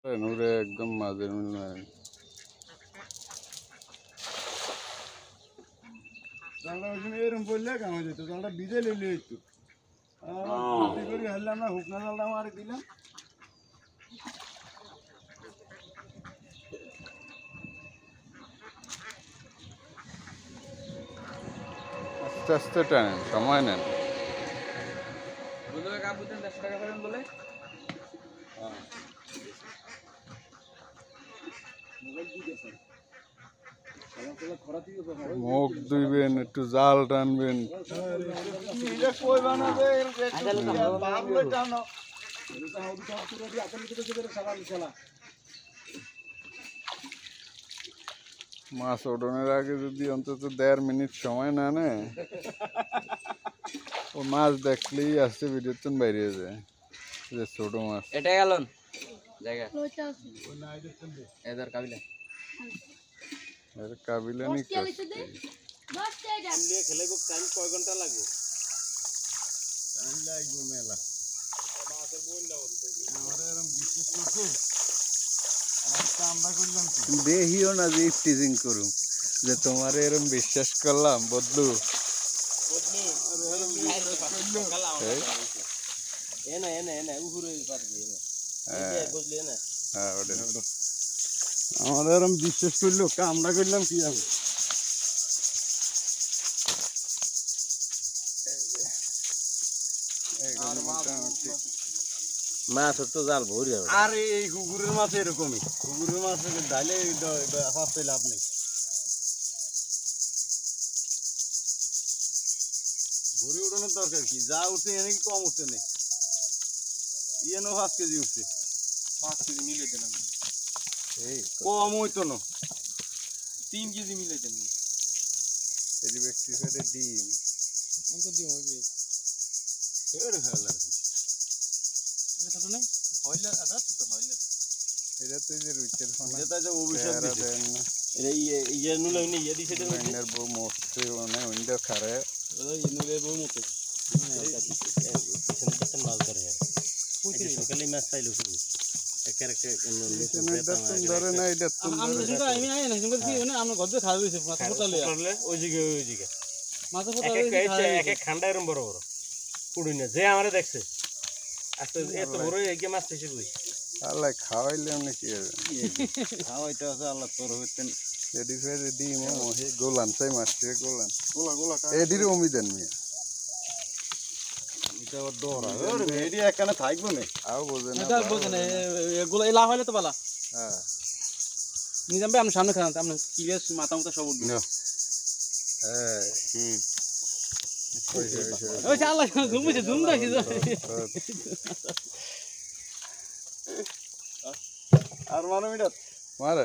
নূরে একদম মাঝের মিল জালটা ওই সময় এরকম পড়লে কেমন যেত জালটা বিজে লেলে একটু করে হারলাম না হুকনা জালটা মারি দিলাম আস্তে আস্তে টানেন সময় নেন মুখ ধুইবেন একটু জাল টানবেন মাছ ওঠানোর আগে যদি অন্তত 1.5 মিনিট সময় না নেয় ও মাছ দেখলেই আসছে ভিডিওতে বাইরে যায় যে ছোট মাছ এটা গেল জায়গা এদার কাবিলা এর কাবিলানি খেলাইব টাইম কয় ঘন্টা লাগবে টাইম লাগবে মেলা মাছের বন্যা বলতে আমাদের এরকম বিশেষ করছে আমরা করলাম দেখিও না যে টিজিং করুম যে তোমার এরকম বিশ্বাস করলাম বদলু আমরা এরকম বিশ্বাস করলো আমরা করলাম কি হবে মাছ তো জাল ভরি আর এই কুকুরের মাছ এরকমই কুকুরের মাছ ডাইলে ফাঁসতে লাভ নেই ভরি উঠানোর দরকার কি যা উঠছে এনে কি কম উঠছে নেই ইয়েনও 5 কেজি উঠছে 5 কেজি মিলে দেন কম হইতো না 3 কেজি মিলে দেন এই ব্যক্তি ফেরে ডিম অন্ত ডিম হইবে এর হেলা এটা তো নাই হইলা আদা তো হইলা এটা তো যে রুইচের ফোন এটা যে অভিশাপ দিছে এটা ইয়ে নুলে নি ইয়ে দিছে এর বউ মস্তে মানে উইন্ডো খারে ওই নুলে বউ মতে পিছনে একটা মাছ ধরে সকালে মাছ পাইলো কি ধরে না এটা আমি আই না কিন্তু কি মানে আমরা গদ্দে খাওয়া হইছে মাছ ফটালে ওই জিগে মাছ ফটালে এক খান্ডা এরকম বড় বড় পুড়ুই না যে আমারে দেখছে আস্তে এত বড় এই মাছ এসে কই আল্লাহ খাওয়াইলে আমরা কি হবে খাওয়াইতে আছে আল্লাহ তোর হইতেন এডি ফেরে ডিম ও হে গোলান চাই মাছতে গোলান গোলা এডির অমিদেন মিয়া এটা দৌড়া ওরে এডি একখানে থাকবো না আও বোঝেন না এটা বোঝেন এগুলো এলা হইলে তো বালা হ্যাঁ নিজাম ভাই আমরা সামনে খান আমরা ক্লিয়ার মাথা মাথা সব উঠবে হ্যাঁ ওই আল্লাহ ঘুমছে ঘুম দাইছি আর মানো মিটার মারে